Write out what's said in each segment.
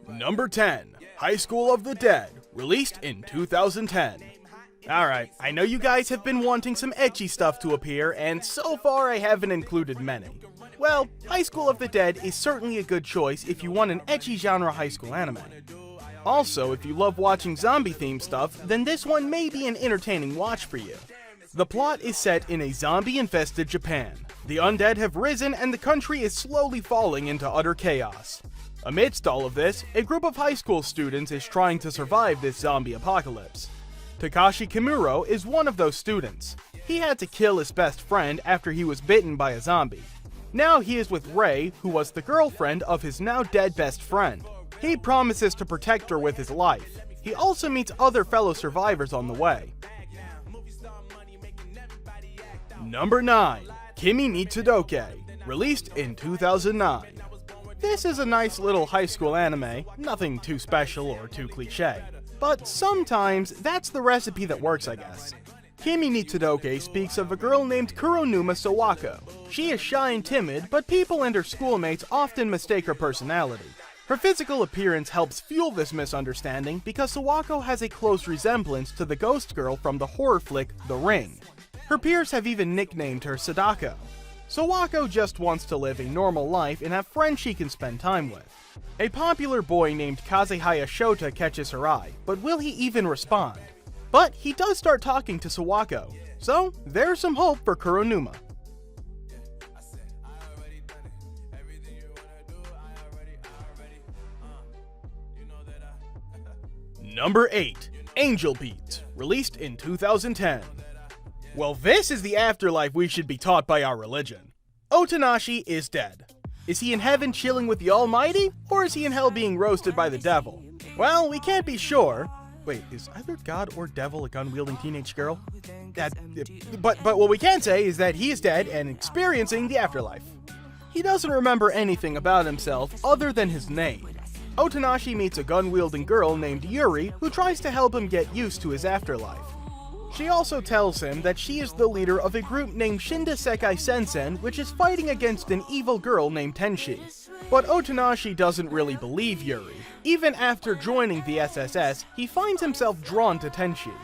Number 10, High School of the Dead, released in 2010. Alright, I know you guys have been wanting some ecchi stuff to appear, and so far I haven't included many. Well, High School of the Dead is certainly a good choice if you want an ecchi genre high school anime. Also, if you love watching zombie-themed stuff, then this one may be an entertaining watch for you. The plot is set in a zombie-infested Japan. The undead have risen and the country is slowly falling into utter chaos. Amidst all of this, a group of high school students is trying to survive this zombie apocalypse. Takashi Kimuro is one of those students. He had to kill his best friend after he was bitten by a zombie. Now he is with Rei, who was the girlfriend of his now dead best friend. He promises to protect her with his life. He also meets other fellow survivors on the way. Number 9, Kimi ni Todoke, released in 2009. This is a nice little high school anime, nothing too special or too cliche. But sometimes that's the recipe that works, I guess. Kimi ni Todoke speaks of a girl named Kuronuma Sawako. She is shy and timid, but people and her schoolmates often mistake her personality. Her physical appearance helps fuel this misunderstanding because Sawako has a close resemblance to the ghost girl from the horror flick The Ring. Her peers have even nicknamed her Sadako. Sawako just wants to live a normal life and have friends she can spend time with. A popular boy named Kazehaya Shota catches her eye, but will he even respond? But he does start talking to Sawako, so there's some hope for Kuronuma. Number 8, Angel Beats, released in 2010. Well, this is the afterlife we should be taught by our religion. Otonashi is dead. Is he in heaven chilling with the Almighty, or is he in hell being roasted by the devil? Well, we can't be sure. Wait, is either God or devil a gun-wielding teenage girl? But what we can say is that he is dead and experiencing the afterlife. He doesn't remember anything about himself other than his name. Otonashi meets a gun-wielding girl named Yuri who tries to help him get used to his afterlife. She also tells him that she is the leader of a group named Shinda Sekai Sensen, which is fighting against an evil girl named Tenshi. But Otonashi doesn't really believe Yuri. Even after joining the SSS, he finds himself drawn to Tenshi.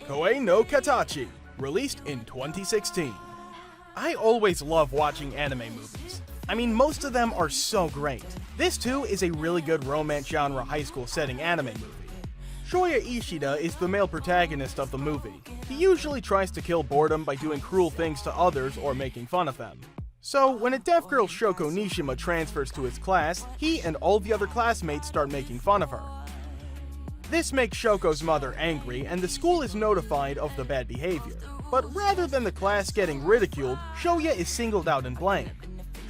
Koei no Katachi, released in 2016. I always love watching anime movies. I mean, most of them are so great. This too is a really good romance genre high school setting anime movie. Shoya Ishida is the male protagonist of the movie. He usually tries to kill boredom by doing cruel things to others or making fun of them. So, when a deaf girl Shoko Nishima transfers to his class, he and all the other classmates start making fun of her. This makes Shoko's mother angry, and the school is notified of the bad behavior. But rather than the class getting ridiculed, Shoya is singled out and blamed.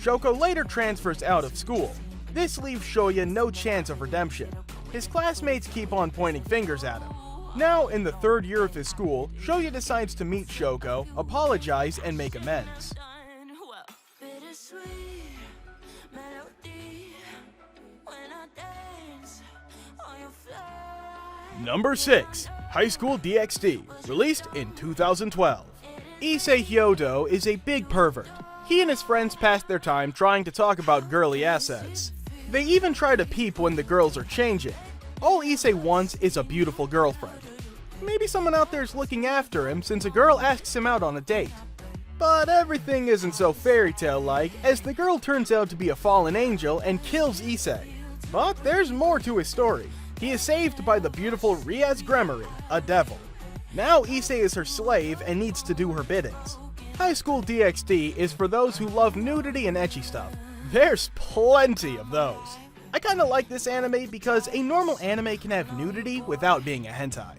Shoko later transfers out of school. This leaves Shoya no chance of redemption. His classmates keep on pointing fingers at him. Now, in the third year of his school, Shoya decides to meet Shoko, apologize, and make amends. Number 6, High School DxD, released in 2012. Issei Hyodo is a big pervert. He and his friends pass their time trying to talk about girly assets. They even try to peep when the girls are changing. All Issei wants is a beautiful girlfriend. Maybe someone out there is looking after him since a girl asks him out on a date. But everything isn't so fairy tale-like, as the girl turns out to be a fallen angel and kills Issei. But there's more to his story. He is saved by the beautiful Riaz Gremory, a devil. Now Issei is her slave and needs to do her biddings. High School DxD is for those who love nudity and ecchi stuff. There's plenty of those. I kinda like this anime because a normal anime can have nudity without being a hentai.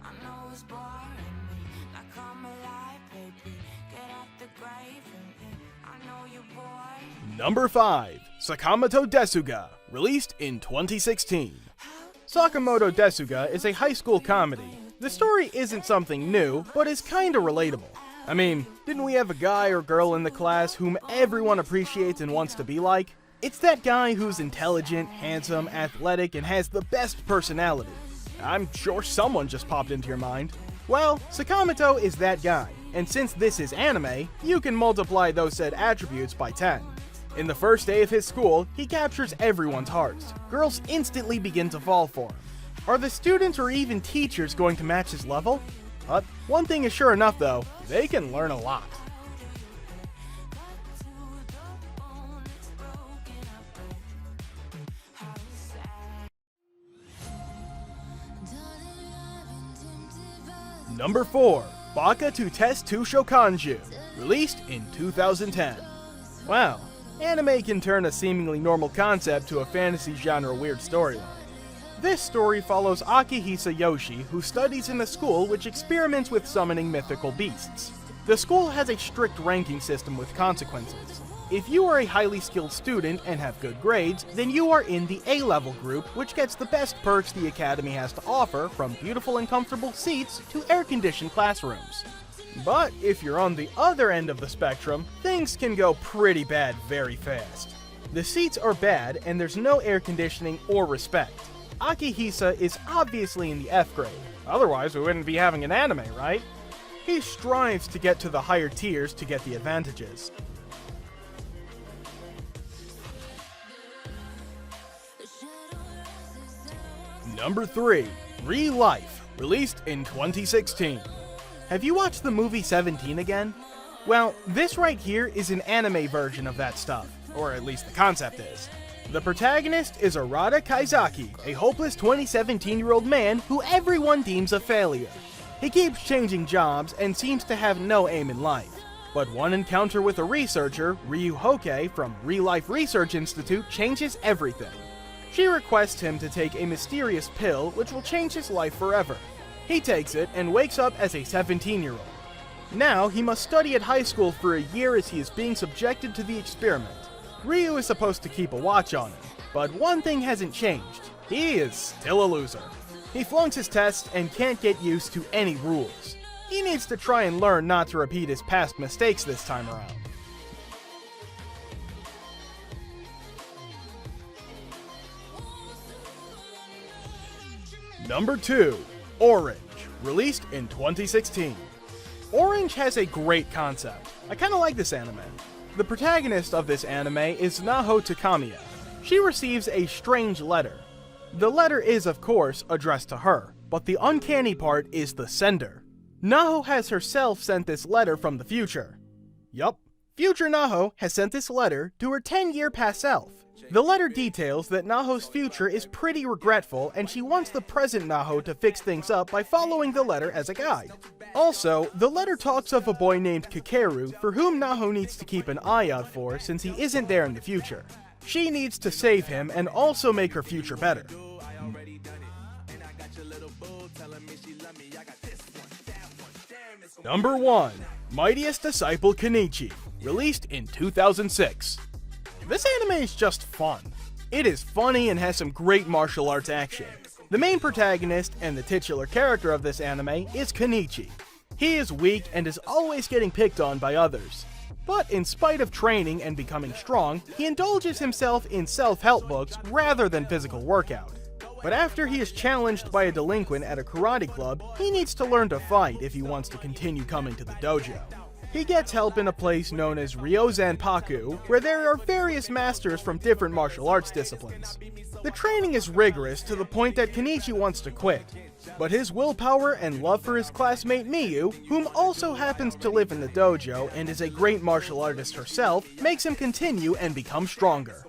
Number 5, Sakamoto Desuga, released in 2016. Sakamoto Desuga is a high school comedy. The story isn't something new, but is kinda relatable. I mean, didn't we have a guy or girl in the class whom everyone appreciates and wants to be like? It's that guy who's intelligent, handsome, athletic, and has the best personality. I'm sure someone just popped into your mind. Well, Sakamoto is that guy, and since this is anime, you can multiply those said attributes by 10. In the first day of his school, he captures everyone's hearts. Girls instantly begin to fall for him. Are the students or even teachers going to match his level? One thing is sure enough though, they can learn a lot. Number 4. Baka to Test to Shokanju, released in 2010. Wow, anime can turn a seemingly normal concept to a fantasy genre weird storyline. This story follows Akihisa Yoshi, who studies in a school which experiments with summoning mythical beasts. The school has a strict ranking system with consequences. If you are a highly skilled student and have good grades, then you are in the A-level group, which gets the best perks the academy has to offer, from beautiful and comfortable seats to air-conditioned classrooms. But if you're on the other end of the spectrum, things can go pretty bad very fast. The seats are bad and there's no air conditioning or respect. Akihisa is obviously in the F grade, otherwise we wouldn't be having an anime, right? He strives to get to the higher tiers to get the advantages. Number 3. Re-Life, released in 2016. Have you watched the movie 17 again? Well, this right here is an anime version of that stuff, or at least the concept is. The protagonist is Arata Kaizaki, a hopeless 17-year-old man who everyone deems a failure. He keeps changing jobs and seems to have no aim in life. But one encounter with a researcher, Ryu Hoke from Re-Life Research Institute, changes everything. She requests him to take a mysterious pill which will change his life forever. He takes it and wakes up as a 17-year-old. Now he must study at high school for a year as he is being subjected to the experiment. Ryu is supposed to keep a watch on him, but one thing hasn't changed. He is still a loser. He flunks his tests and can't get used to any rules. He needs to try and learn not to repeat his past mistakes this time around. Number 2. Orange, released in 2016. Orange has a great concept. I kinda like this anime. The protagonist of this anime is Naho Takamiya. She receives a strange letter. The letter is, of course, addressed to her, but the uncanny part is the sender. Naho has herself sent this letter from the future. Yup, future Naho has sent this letter to her 10-year past self. The letter details that Naho's future is pretty regretful and she wants the present Naho to fix things up by following the letter as a guide. Also, the letter talks of a boy named Kakeru for whom Naho needs to keep an eye out for since he isn't there in the future. She needs to save him and also make her future better. Number 1. Mightiest Disciple Kenichi, released in 2006. This anime is just fun. It is funny and has some great martial arts action. The main protagonist and the titular character of this anime is Kenichi. He is weak and is always getting picked on by others. But in spite of training and becoming strong, he indulges himself in self-help books rather than physical workout. But after he is challenged by a delinquent at a karate club, he needs to learn to fight if he wants to continue coming to the dojo. He gets help in a place known as Ryozanpaku, where there are various masters from different martial arts disciplines. The training is rigorous to the point that Kenichi wants to quit, but his willpower and love for his classmate Miyu, whom also happens to live in the dojo and is a great martial artist herself, makes him continue and become stronger.